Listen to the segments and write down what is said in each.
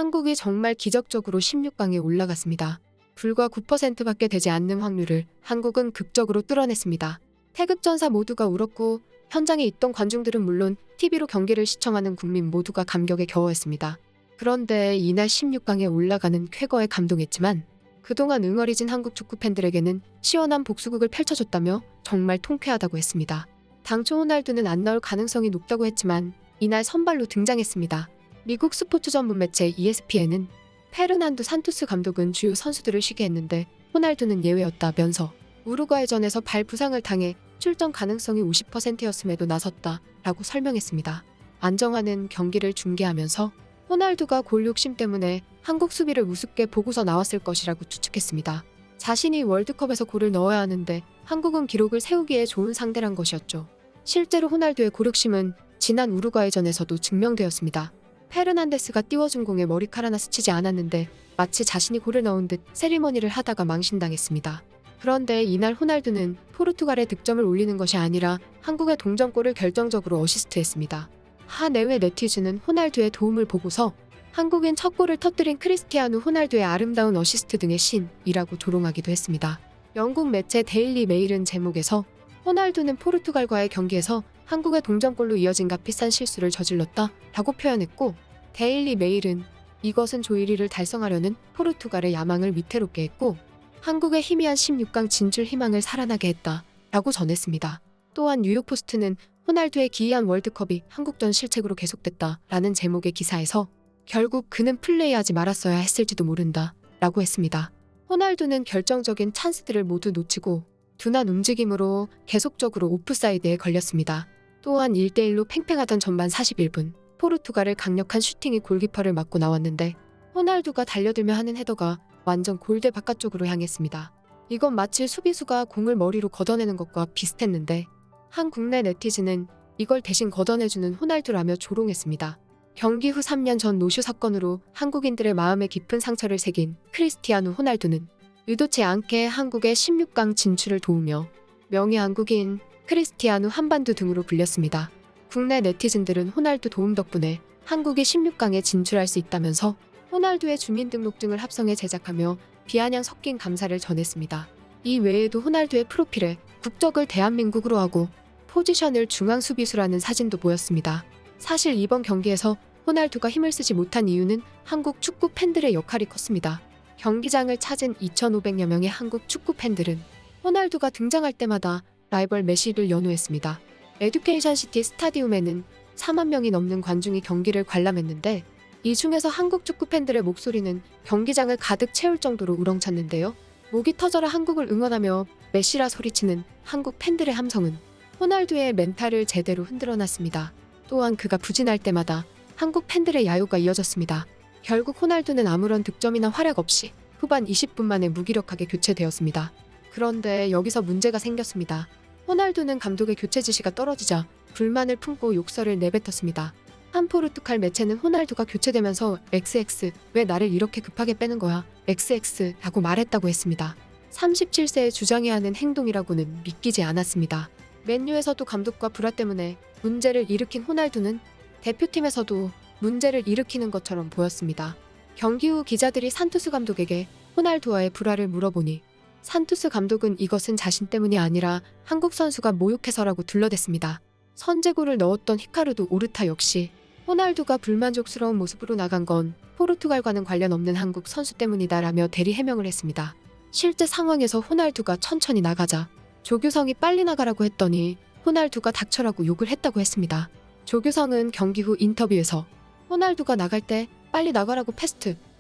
한국이 정말 기적적으로 16강에 올라갔습니다. 불과 9%밖에 되지 않는 확률을 한국은 극적으로 뚫어냈습니다. 태극전사 모두가 울었고 현장에 있던 관중들은 물론 TV로 경기를 시청하는 국민 모두가 감격에 겨워했습니다. 그런데 이날 16강에 올라가는 쾌거에 감동했지만 그동안 응어리진 한국 축구 팬들에게는 시원한 복수극을 펼쳐줬다며 정말 통쾌하다고 했습니다. 당초 호날두는 안 나올 가능성이 높다고 했지만 이날 선발로 등장했습니다. 미국 스포츠 전문 매체 ESPN은 페르난도 산토스 감독은 주요 선수들을 쉬게 했는데 호날두는 예외였다면서 우루과이전에서 발 부상을 당해 출전 가능성이 50%였음에도 나섰다라고 설명했습니다. 안정환은 경기를 중계하면서 호날두가 골 욕심 때문에 한국 수비를 우습게 보고서 나왔을 것이라고 추측했습니다. 자신이 월드컵에서 골을 넣어야 하는데 한국은 기록을 세우기에 좋은 상대란 것이었죠. 실제로 호날두의 골 욕심은 지난 우루과이전에서도 증명되었습니다. 페르난데스가 띄워준 공에 머리카락 하나 스치지 않았는데 마치 자신이 골을 넣은 듯 세리머니를 하다가 망신당했습니다. 그런데 이날 호날두는 포르투갈의 득점을 올리는 것이 아니라 한국의 동점골을 결정적으로 어시스트했습니다. 하내외 네티즌은 호날두의 도움을 보고서 한국인 첫 골을 터뜨린 크리스티아누 호날두의 아름다운 어시스트 등의 신이라고 조롱하기도 했습니다. 영국 매체 데일리 메일은 제목에서 호날두는 포르투갈과의 경기에서 한국의 동점골로 이어진 값비싼 실수를 저질렀다 라고 표현했고 데일리 메일은 이것은 조 1위를 달성하려는 포르투갈의 야망을 위태롭게 했고 한국의 희미한 16강 진출 희망을 살아나게 했다 라고 전했습니다. 또한 뉴욕포스트는 호날두의 기이한 월드컵이 한국전 실책으로 계속됐다 라는 제목의 기사에서 결국 그는 플레이하지 말았어야 했을지도 모른다 라고 했습니다. 호날두는 결정적인 찬스들을 모두 놓치고 둔한 움직임으로 계속적으로 오프사이드에 걸렸습니다. 또한 1대1로 팽팽하던 전반 41분 포르투갈을 강력한 슈팅이 골키퍼를 맞고 나왔는데 호날두가 달려들며 하는 헤더가 완전 골대 바깥쪽으로 향했습니다. 이건 마치 수비수가 공을 머리로 걷어내는 것과 비슷했는데 한 국내 네티즌은 이걸 대신 걷어내주는 호날두라며 조롱했습니다. 경기 후 3년 전 노쇼 사건으로 한국인들의 마음에 깊은 상처를 새긴 크리스티아누 호날두는 의도치 않게 한국의 16강 진출을 도우며 명예 한국인 크리스티아누 한반도 등으로 불렸습니다. 국내 네티즌들은 호날두 도움 덕분에 한국이 16강에 진출할 수 있다면서 호날두의 주민등록증을 합성해 제작하며 비아냥 섞인 감사를 전했습니다. 이 외에도 호날두의 프로필에 국적을 대한민국으로 하고 포지션을 중앙 수비수라는 사진도 보였습니다. 사실 이번 경기에서 호날두가 힘을 쓰지 못한 이유는 한국 축구 팬들의 역할이 컸습니다. 경기장을 찾은 2,500여 명의 한국 축구 팬들은 호날두가 등장할 때마다 라이벌 메시를 연호했습니다. 에듀케이션 시티 스타디움에는 4만 명이 넘는 관중이 경기를 관람했는데 이 중에서 한국 축구 팬들의 목소리는 경기장을 가득 채울 정도로 우렁찼는데요. 목이 터져라 한국을 응원하며 메시라 소리치는 한국 팬들의 함성은 호날두의 멘탈을 제대로 흔들어놨습니다. 또한 그가 부진할 때마다 한국 팬들의 야유가 이어졌습니다. 결국 호날두는 아무런 득점이나 활약 없이 후반 20분 만에 무기력하게 교체되었습니다. 그런데 여기서 문제가 생겼습니다. 호날두는 감독의 교체 지시가 떨어지자 불만을 품고 욕설을 내뱉었습니다. 한 포르투갈 매체는 호날두가 교체되면서 XX 왜 나를 이렇게 급하게 빼는 거야 XX라고 말했다고 했습니다. 37세의 주장해야 하는 행동이라고는 믿기지 않았습니다. 맨유에서도 감독과 불화 때문에 문제를 일으킨 호날두는 대표팀에서도 문제를 일으키는 것처럼 보였습니다. 경기 후 기자들이 산투스 감독에게 호날두와의 불화를 물어보니 산투스 감독은 이것은 자신 때문이 아니라 한국 선수가 모욕해서라고 둘러댔습니다. 선제골을 넣었던 히카르도 오르타 역시 호날두가 불만족스러운 모습으로 나간 건 포르투갈과는 관련 없는 한국 선수 때문이다라며 대리 해명을 했습니다. 실제 상황에서 호날두가 천천히 나가자 조규성이 빨리 나가라고 했더니 호날두가 닥쳐라고 욕을 했다고 했습니다. 조규성은 경기 후 인터뷰에서 호날두가 나갈 때 빨리 나가라고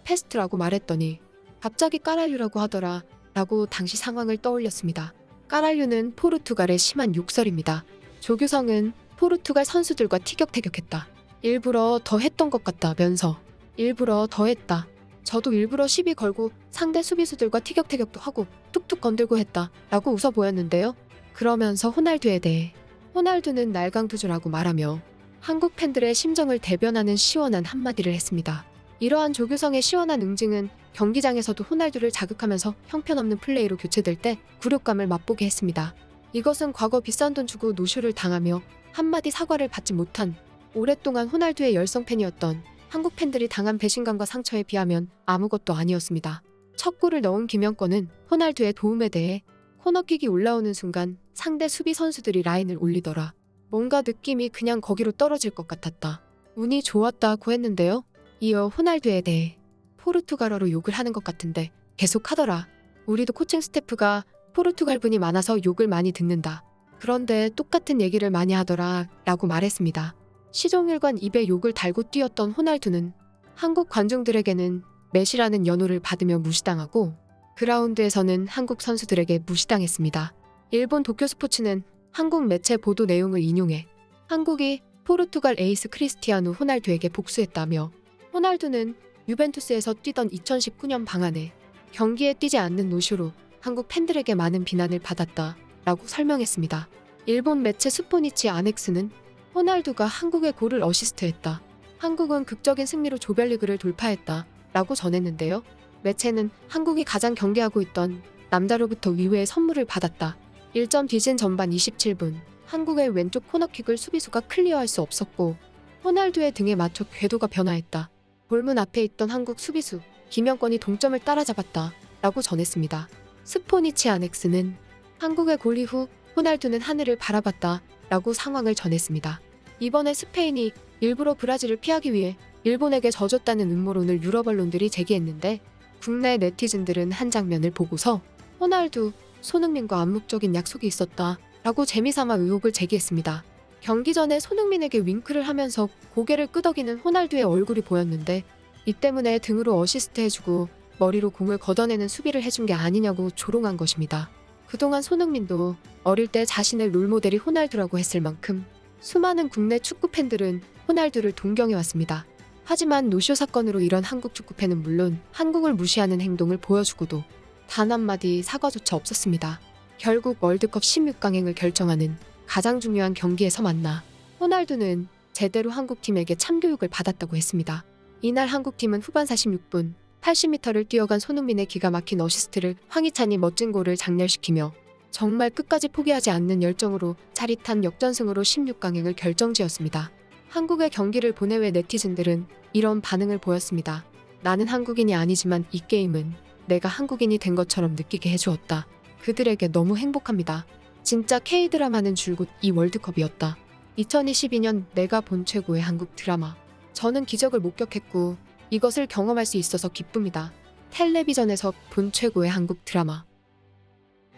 패스트라고 말했더니 갑자기 까랄류라고 하더라 라고 당시 상황을 떠올렸습니다. 까랄류는 포르투갈의 심한 욕설입니다. 조규성은 포르투갈 선수들과 티격태격했다. 일부러 더 했던 것 같다면서 일부러 더 했다. 저도 일부러 시비 걸고 상대 수비수들과 티격태격도 하고 툭툭 건들고 했다 라고 웃어 보였는데요. 그러면서 호날두에 대해 호날두는 날강두주라고 말하며 한국 팬들의 심정을 대변하는 시원한 한마디를 했습니다. 이러한 조규성의 시원한 응징은 경기장에서도 호날두를 자극하면서 형편없는 플레이로 교체될 때 굴욕감을 맛보게 했습니다. 이것은 과거 비싼 돈 주고 노쇼를 당하며 한마디 사과를 받지 못한 오랫동안 호날두의 열성 팬이었던 한국 팬들이 당한 배신감과 상처에 비하면 아무것도 아니었습니다. 첫 골을 넣은 김영권은 호날두의 도움에 대해 코너킥이 올라오는 순간 상대 수비 선수들이 라인을 올리더라. 뭔가 느낌이 그냥 거기로 떨어질 것 같았다. 운이 좋았다고 했는데요. 이어 호날두에 대해 포르투갈어로 욕을 하는 것 같은데 계속 하더라. 우리도 코칭 스태프가 포르투갈 분이 많아서 욕을 많이 듣는다. 그런데 똑같은 얘기를 많이 하더라 라고 말했습니다. 시종일관 입에 욕을 달고 뛰었던 호날두는 한국 관중들에게는 메시라는 연호를 받으며 무시당하고 그라운드에서는 한국 선수들에게 무시당했습니다. 일본 도쿄스포츠는 한국 매체 보도 내용을 인용해 한국이 포르투갈 에이스 크리스티아누 호날두에게 복수했다며 호날두는 유벤투스에서 뛰던 2019년 방안에 경기에 뛰지 않는 노쇼로 한국 팬들에게 많은 비난을 받았다 라고 설명했습니다. 일본 매체 스포니치 아넥스는 호날두가 한국의 골을 어시스트했다. 한국은 극적인 승리로 조별리그를 돌파했다 라고 전했는데요. 매체는 한국이 가장 경계하고 있던 남자로부터 의외의 선물을 받았다. 1점 뒤진 전반 27분 한국의 왼쪽 코너킥을 수비수가 클리어할 수 없었고 호날두의 등에 맞춰 궤도가 변화했다. 골문 앞에 있던 한국 수비수 김영권이 동점을 따라잡았다 라고 전했습니다. 스포니치 아넥스는 한국의 골 이후 호날두는 하늘을 바라봤다 라고 상황을 전했습니다. 이번에 스페인이 일부러 브라질을 피하기 위해 일본에게 져줬다는 음모론을 유럽 언론들이 제기했는데 국내 네티즌들은 한 장면을 보고서 호날두, 손흥민과 암묵적인 약속이 있었다 라고 재미삼아 의혹을 제기했습니다. 경기 전에 손흥민에게 윙크를 하면서 고개를 끄덕이는 호날두의 얼굴이 보였는데 이 때문에 등으로 어시스트 해주고 머리로 공을 걷어내는 수비를 해준 게 아니냐고 조롱한 것입니다. 그동안 손흥민도 어릴 때 자신의 롤모델이 호날두라고 했을 만큼 수많은 국내 축구 팬들은 호날두를 동경해왔습니다. 하지만 노쇼 사건으로 이런 한국 축구팬은 물론 한국을 무시하는 행동을 보여주고도 단 한마디 사과조차 없었습니다. 결국 월드컵 16강행을 결정하는 가장 중요한 경기에서 만나 호날두는 제대로 한국팀에게 참교육을 받았다고 했습니다. 이날 한국팀은 후반 46분 80m를 뛰어간 손흥민의 기가 막힌 어시스트를 황희찬이 멋진 골을 장렬시키며 정말 끝까지 포기하지 않는 열정으로 짜릿한 역전승으로 16강행을 결정지었습니다. 한국의 경기를 본해외 네티즌들은 이런 반응을 보였습니다. 나는 한국인이 아니지만 이 게임은 내가 한국인이 된 것처럼 느끼게 해주었다. 그들에게 너무 행복합니다. 진짜 K-드라마는 줄곧 이 월드컵이었다. 2022년 내가 본 최고의 한국 드라마. 저는 기적을 목격했고 이것을 경험할 수 있어서 기쁩니다. 텔레비전에서 본 최고의 한국 드라마.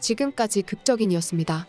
지금까지 극적인이었습니다.